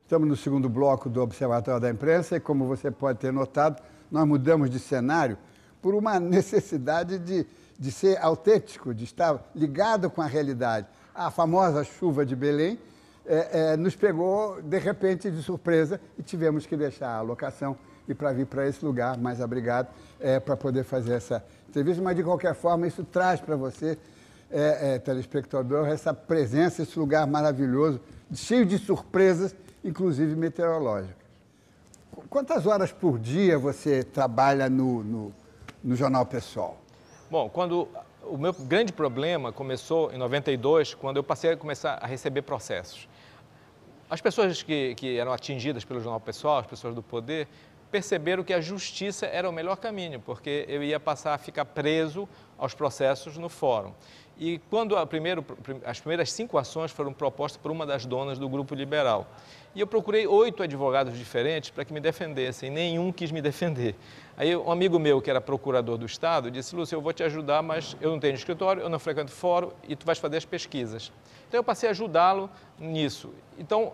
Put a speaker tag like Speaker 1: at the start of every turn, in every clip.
Speaker 1: Estamos no segundo bloco do Observatório da Imprensa e, como você pode ter notado, nós mudamos de cenário por uma necessidade de ser autêntico, de estar ligado com a realidade. A famosa chuva de Belém nos pegou, de repente, de surpresa e tivemos que deixar a locação e para vir para esse lugar mais abrigado para poder fazer essa entrevista. Mas, de qualquer forma, isso traz para você, telespectador, essa presença, esse lugar maravilhoso, cheio de surpresas, inclusive meteorológicas. Quantas horas por dia você trabalha no Jornal Pessoal?
Speaker 2: Bom, o meu grande problema começou em 92, quando eu passei a começar a receber processos. As pessoas que eram atingidas pelo Jornal Pessoal, as pessoas do poder, perceberam que a justiça era o melhor caminho, porque eu ia passar a ficar preso aos processos no fórum. E quando as primeiras 5 ações foram propostas por uma das donas do Grupo Liberal. E eu procurei 8 advogados diferentes para que me defendessem, nenhum quis me defender. Aí um amigo meu, que era procurador do Estado, disse: Lúcio, eu vou te ajudar, mas eu não tenho escritório, eu não frequento fórum e tu vais fazer as pesquisas. Então eu passei a ajudá-lo nisso. Então,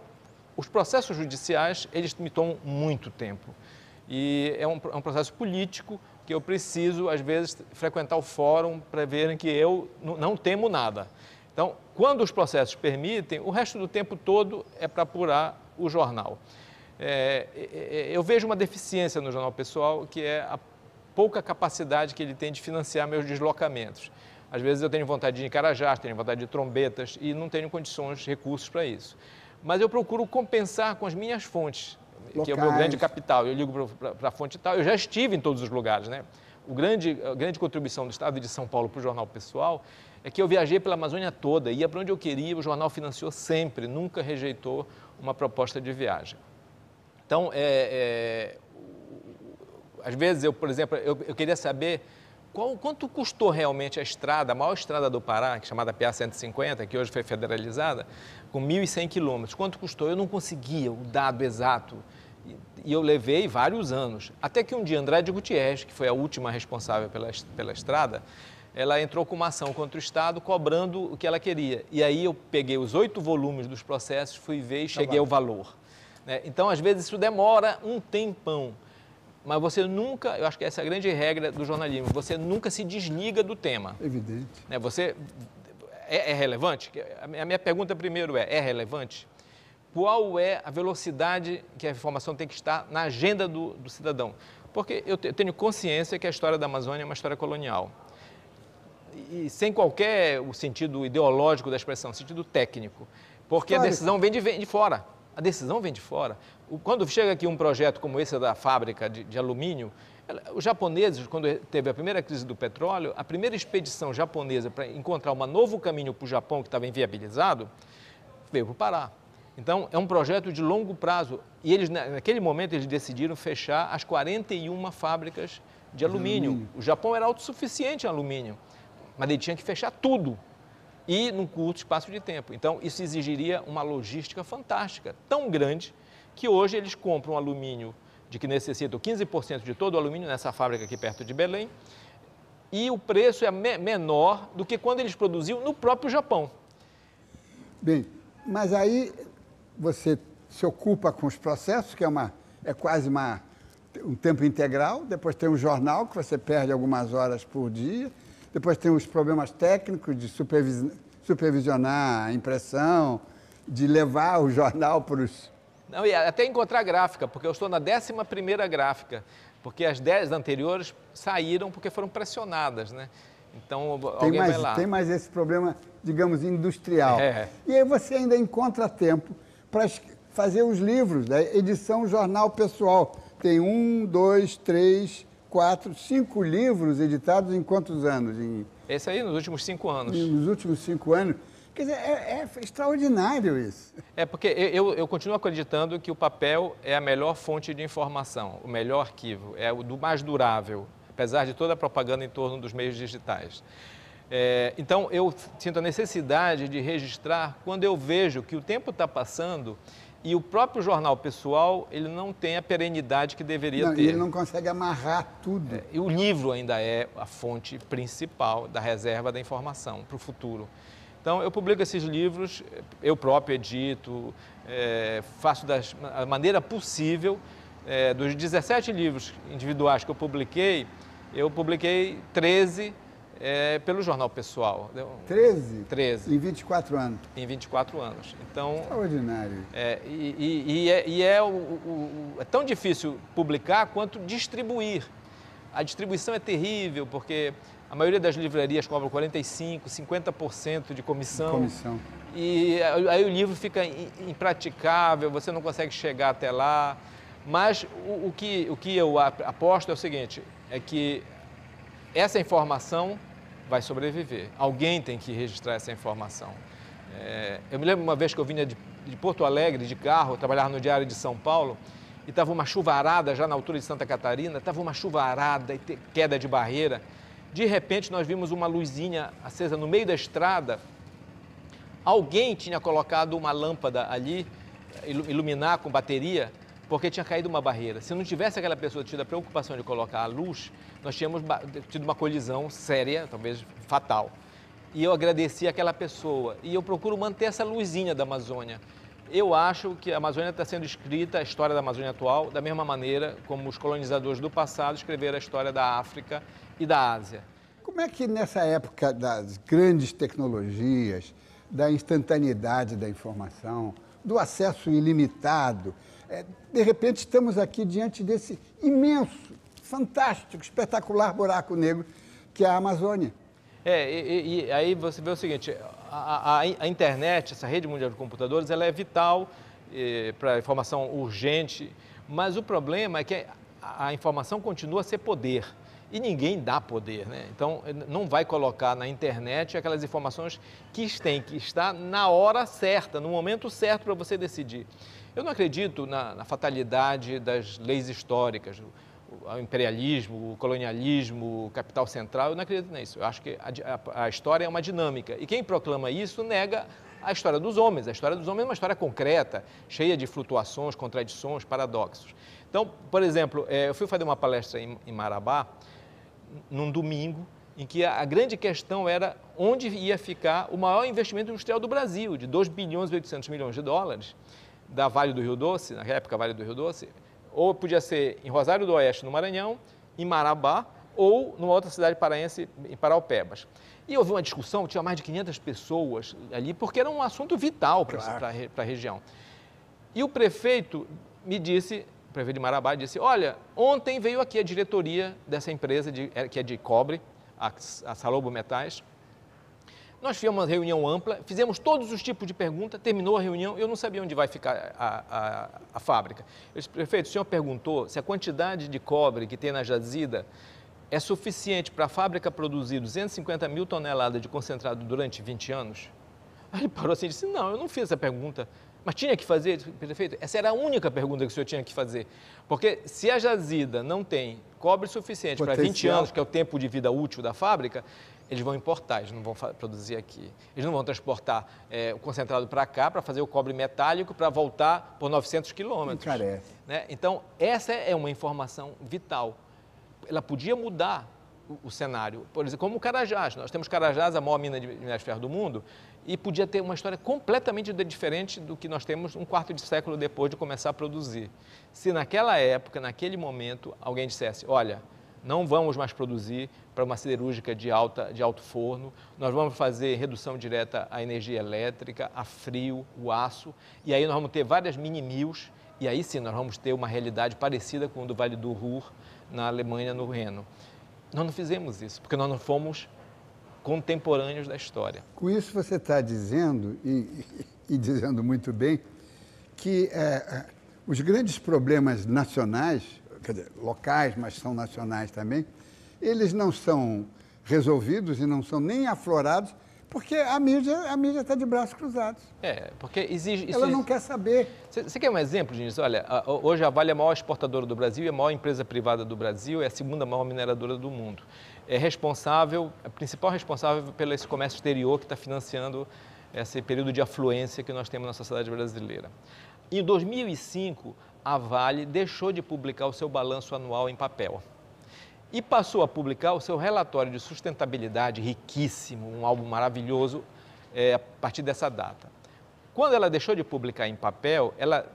Speaker 2: os processos judiciais, eles me tomam muito tempo. E é um processo político que eu preciso, às vezes, frequentar o fórum para verem que eu não temo nada. Então, quando os processos permitem, o resto do tempo todo é para apurar o jornal. Eu vejo uma deficiência no Jornal Pessoal, que é a pouca capacidade que ele tem de financiar meus deslocamentos. Às vezes eu tenho vontade de ir em Carajás, tenho vontade de Trombetas e não tenho condições, recursos para isso. Mas eu procuro compensar com as minhas fontes, locais, que é o meu grande capital. Eu ligo para a fonte tal. Eu já estive em todos os lugares, né? A grande contribuição do Estado de São Paulo para o Jornal Pessoal é que eu viajei pela Amazônia toda, ia para onde eu queria, o jornal financiou sempre, nunca rejeitou uma proposta de viagem. Então, às vezes, por exemplo, eu queria saber quanto custou realmente a estrada, a maior estrada do Pará, chamada PA 150, que hoje foi federalizada, com 1.100 quilômetros. Quanto custou? Eu não conseguia o dado exato. E eu levei vários anos. Até que um dia, Andrade Gutierrez, que foi a última responsável pela estrada, ela entrou com uma ação contra o Estado, cobrando o que ela queria. E aí eu peguei os 8 volumes dos processos, fui ver e cheguei ao valor. Então, às vezes, isso demora um tempão. Mas você nunca, eu acho que essa é a grande regra do jornalismo, você nunca se desliga do tema.
Speaker 1: Evidente.
Speaker 2: Você é relevante? A minha pergunta primeiro é relevante? Qual é a velocidade que a informação tem que estar na agenda do cidadão? Porque eu tenho consciência que a história da Amazônia é uma história colonial. E sem qualquer o sentido ideológico da expressão, sentido técnico. Porque a decisão vem de fora. A decisão vem de fora. Quando chega aqui um projeto como esse da fábrica de alumínio, os japoneses, quando teve a primeira crise do petróleo, a primeira expedição japonesa para encontrar um novo caminho para o Japão, que estava inviabilizado, veio para o Pará. Então, é um projeto de longo prazo. E eles, naquele momento, eles decidiram fechar as 41 fábricas de alumínio. O Japão era autossuficiente em alumínio, mas ele tinha que fechar tudo. E num curto espaço de tempo. Então, isso exigiria uma logística fantástica, tão grande, que hoje eles compram alumínio de que necessitam 15% de todo o alumínio nessa fábrica aqui perto de Belém, e o preço é menor do que quando eles produziam no próprio Japão.
Speaker 1: Bem, mas aí você se ocupa com os processos, que é quase um tempo integral, depois tem um jornal, que você perde algumas horas por dia, depois tem os problemas técnicos de supervisionar a impressão, de levar o jornal para os...
Speaker 2: Não, e até encontrar gráfica, porque eu estou na 11ª gráfica, porque as 10 anteriores saíram porque foram pressionadas, né? Então, alguém vai lá.
Speaker 1: Tem mais esse problema, digamos, industrial. E aí você ainda encontra tempo para fazer os livros, da edição Jornal Pessoal. Tem 1, 2, 3... 4, 5 livros editados em quantos anos?
Speaker 2: Esse aí nos últimos 5 anos.
Speaker 1: Nos últimos 5 anos. Quer dizer, é extraordinário isso.
Speaker 2: Porque eu continuo acreditando que o papel é a melhor fonte de informação, o melhor arquivo, é o mais durável, apesar de toda a propaganda em torno dos meios digitais. Então, eu sinto a necessidade de registrar quando eu vejo que o tempo está passando e o próprio Jornal Pessoal, ele não tem a perenidade que deveria ter.
Speaker 1: Ele não consegue amarrar tudo.
Speaker 2: E o livro ainda é a fonte principal da reserva da informação para o futuro. Então, eu publico esses livros, eu próprio edito, faço da maneira possível. Dos 17 livros individuais que eu publiquei 13 pelo Jornal Pessoal.
Speaker 1: 13?
Speaker 2: 13.
Speaker 1: Em 24 anos?
Speaker 2: Em 24 anos. Então,
Speaker 1: extraordinário.
Speaker 2: é tão difícil publicar quanto distribuir. A distribuição é terrível, porque a maioria das livrarias cobra 45%, 50% de comissão. E aí o livro fica impraticável, você não consegue chegar até lá. Mas o que eu aposto é o seguinte, é que essa informação vai sobreviver. Alguém tem que registrar essa informação. Eu me lembro uma vez que eu vinha de Porto Alegre, de carro, trabalhava no Diário de São Paulo, e estava uma chuvarada já na altura de Santa Catarina, estava uma chuvarada e queda de barreira. De repente, nós vimos uma luzinha acesa no meio da estrada. Alguém tinha colocado uma lâmpada ali, iluminar com bateria, porque tinha caído uma barreira. Se não tivesse aquela pessoa tido a preocupação de colocar a luz, nós tínhamos tido uma colisão séria, talvez fatal. E eu agradeci aquela pessoa. E eu procuro manter essa luzinha da Amazônia. Eu acho que a Amazônia está sendo escrita, a história da Amazônia atual, da mesma maneira como os colonizadores do passado escreveram a história da África e da Ásia.
Speaker 1: Como é que nessa época das grandes tecnologias, da instantaneidade da informação, do acesso ilimitado, de repente estamos aqui diante desse imenso, fantástico, espetacular buraco negro que é a Amazônia?
Speaker 2: E aí você vê o seguinte, a internet, essa rede mundial de computadores, ela é vital para a informação urgente, mas o problema é que a informação continua a ser poder. E ninguém dá poder, né? Então, não vai colocar na internet aquelas informações que têm que estar na hora certa, no momento certo para você decidir. Eu não acredito na fatalidade das leis históricas, o imperialismo, o colonialismo, o capital central, eu não acredito nisso. Eu acho que a história é uma dinâmica. E quem proclama isso nega a história dos homens. A história dos homens é uma história concreta, cheia de flutuações, contradições, paradoxos. Então, por exemplo, eu fui fazer uma palestra em Marabá, num domingo, em que a grande questão era onde ia ficar o maior investimento industrial do Brasil, de 2 bilhões e 800 milhões de dólares, da Vale do Rio Doce, na época Vale do Rio Doce, ou podia ser em Rosário do Oeste, no Maranhão, em Marabá, ou numa outra cidade paraense, em Paraupebas. E houve uma discussão, tinha mais de 500 pessoas ali, porque era um assunto vital para a região. E o prefeito me disse, o prefeito de Marabá disse, olha, ontem veio aqui a diretoria dessa empresa, que é de cobre, a Salobo Metais. Nós fizemos uma reunião ampla, fizemos todos os tipos de perguntas, terminou a reunião, eu não sabia onde vai ficar a fábrica. Eu disse, prefeito, o senhor perguntou se a quantidade de cobre que tem na jazida é suficiente para a fábrica produzir 250 mil toneladas de concentrado durante 20 anos? Aí ele parou assim e disse, não, eu não fiz essa pergunta. Mas tinha que fazer, prefeito? Essa era a única pergunta que o senhor tinha que fazer. Porque se a jazida não tem cobre suficiente para 20 anos, que é o tempo de vida útil da fábrica, eles vão importar, eles não vão produzir aqui. Eles não vão transportar o concentrado para cá, para fazer o cobre metálico, para voltar por 900 quilômetros.
Speaker 1: Encarece.
Speaker 2: Né? Então, essa é uma informação vital. Ela podia mudar o cenário. Por exemplo, como o Carajás. Nós temos Carajás, a maior mina de minério de ferro do mundo, e podia ter uma história completamente diferente do que nós temos um quarto de século depois de começar a produzir. Se naquela época, naquele momento, alguém dissesse, olha, não vamos mais produzir para uma siderúrgica de alto forno, nós vamos fazer redução direta à energia elétrica, a frio, o aço, e aí nós vamos ter várias mini-mills, e aí sim nós vamos ter uma realidade parecida com o do Vale do Ruhr, na Alemanha, no Reno. Nós não fizemos isso, porque nós não fomos contemporâneos da história.
Speaker 1: Com isso você está dizendo, e dizendo muito bem, que os grandes problemas nacionais, quer dizer, locais, mas são nacionais também, eles não são resolvidos e não são nem aflorados, porque a mídia está de braços cruzados.
Speaker 2: Porque exige...
Speaker 1: Ela não quer saber.
Speaker 2: Você quer um exemplo, Diniz? Olha, hoje a Vale é a maior exportadora do Brasil, é a maior empresa privada do Brasil, é a segunda maior mineradora do mundo. É a principal responsável pelo esse comércio exterior que está financiando esse período de afluência que nós temos na sociedade brasileira. Em 2005, a Vale deixou de publicar o seu balanço anual em papel e passou a publicar o seu relatório de sustentabilidade riquíssimo, um álbum maravilhoso, a partir dessa data. Quando ela deixou de publicar em papel, ela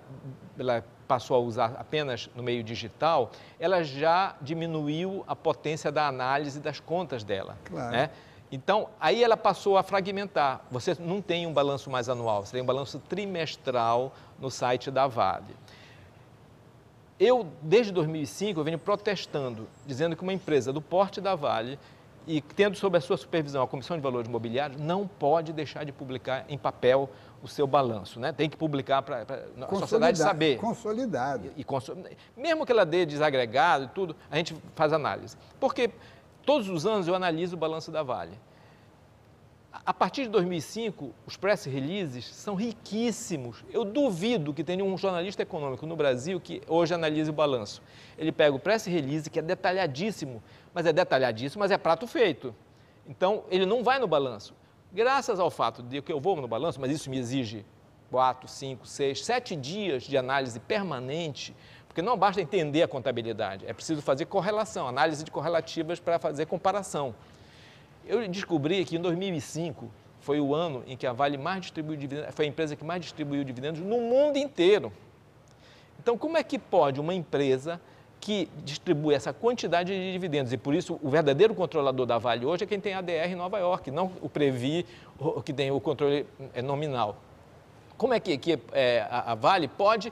Speaker 2: passou a usar apenas no meio digital, ela já diminuiu a potência da análise das contas dela.
Speaker 1: Claro.
Speaker 2: Né? Então, aí ela passou a fragmentar. Você não tem um balanço mais anual, você tem um balanço trimestral no site da Vale. Eu, desde 2005, eu venho protestando, dizendo que uma empresa do porte da Vale e tendo sob a sua supervisão a Comissão de Valores Imobiliários, não pode deixar de publicar em papel o seu balanço, né? Tem que publicar para a sociedade saber.
Speaker 1: Consolidado.
Speaker 2: Mesmo que ela dê desagregado e tudo, a gente faz análise. Porque todos os anos eu analiso o balanço da Vale. A partir de 2005, os press releases são riquíssimos. Eu duvido que tenha um jornalista econômico no Brasil que hoje analise o balanço. Ele pega o press release, que é detalhadíssimo, mas é prato feito. Então, ele não vai no balanço. Graças ao fato de que eu vou no balanço, mas isso me exige 4, 5, 6, 7 dias de análise permanente, porque não basta entender a contabilidade, é preciso fazer correlação, análise de correlativas para fazer comparação. Eu descobri que em 2005 foi o ano em que a Vale mais distribuiu dividendos, foi a empresa que mais distribuiu dividendos no mundo inteiro. Então, como é que pode uma empresa que distribui essa quantidade de dividendos, e por isso o verdadeiro controlador da Vale hoje é quem tem ADR em Nova York, não o Previ, que tem o controle nominal. Como é que a Vale pode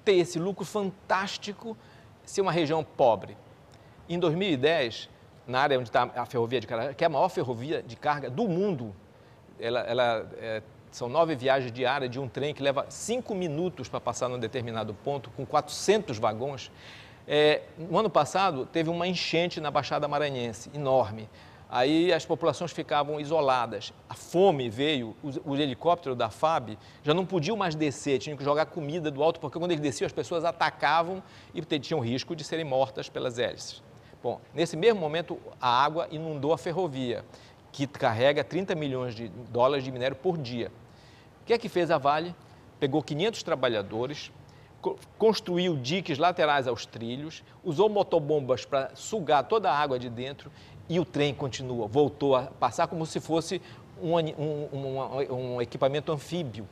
Speaker 2: ter esse lucro fantástico se uma região pobre? Em 2010, na área onde está a ferrovia de Carajás, que é a maior ferrovia de carga do mundo, são 9 viagens diárias de um trem que leva 5 minutos para passar num determinado ponto, com 400 vagões. No ano passado, teve uma enchente na Baixada Maranhense, enorme. Aí as populações ficavam isoladas. A fome veio, os helicópteros da FAB já não podiam mais descer, tinham que jogar comida do alto, porque quando eles desciam as pessoas atacavam e tinham risco de serem mortas pelas hélices. Bom, nesse mesmo momento, a água inundou a ferrovia, que carrega 30 milhões de dólares de minério por dia. O que é que fez a Vale? Pegou 500 trabalhadores, construiu diques laterais aos trilhos, usou motobombas para sugar toda a água de dentro e o trem continua, voltou a passar como se fosse um equipamento anfíbio.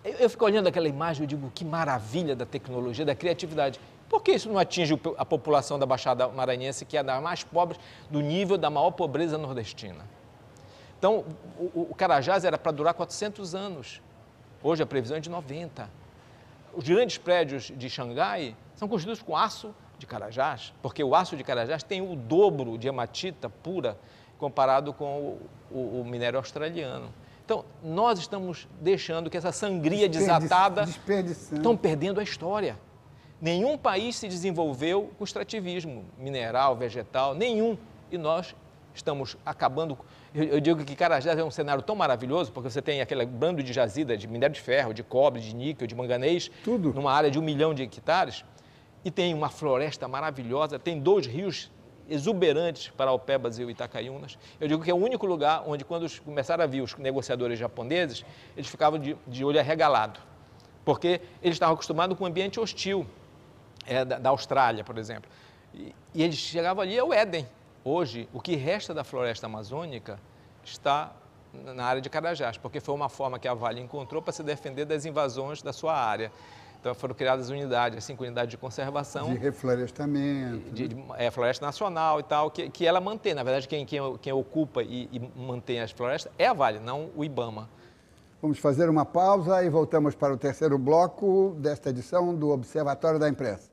Speaker 2: Eu fico olhando aquela imagem e digo, que maravilha da tecnologia, da criatividade. Por que isso não atinge a população da Baixada Maranhense, que é das mais pobres, do nível da maior pobreza nordestina? Então, o Carajás era para durar 400 anos. Hoje a previsão é de 90. Os grandes prédios de Xangai são construídos com aço de Carajás, porque o aço de Carajás tem o dobro de hematita pura comparado com o minério australiano. Então, nós estamos deixando que essa sangria desatada estão perdendo a história. Nenhum país se desenvolveu com extrativismo mineral, vegetal, nenhum. E nós estamos acabando. Eu digo que Carajás é um cenário tão maravilhoso, porque você tem aquele bando de jazida de minério de ferro, de cobre, de níquel, de manganês,
Speaker 1: tudo
Speaker 2: numa área de 1 milhão de hectares, e tem uma floresta maravilhosa, tem 2 rios exuberantes, Paraopebas e o Itacaiunas. Eu digo que é o único lugar onde, quando começaram a vir os negociadores japoneses, eles ficavam de olho arregalado, porque eles estavam acostumados com um ambiente hostil, da Austrália, por exemplo. E eles chegavam ali, é o Éden. Hoje, o que resta da floresta amazônica está na área de Carajás, porque foi uma forma que a Vale encontrou para se defender das invasões da sua área. Então, foram criadas unidades, 5 unidades de conservação.
Speaker 1: De reflorestamento.
Speaker 2: Floresta nacional e tal, que ela mantém. Na verdade, quem ocupa e mantém as florestas é a Vale, não o IBAMA.
Speaker 1: Vamos fazer uma pausa e voltamos para o terceiro bloco desta edição do Observatório da Imprensa.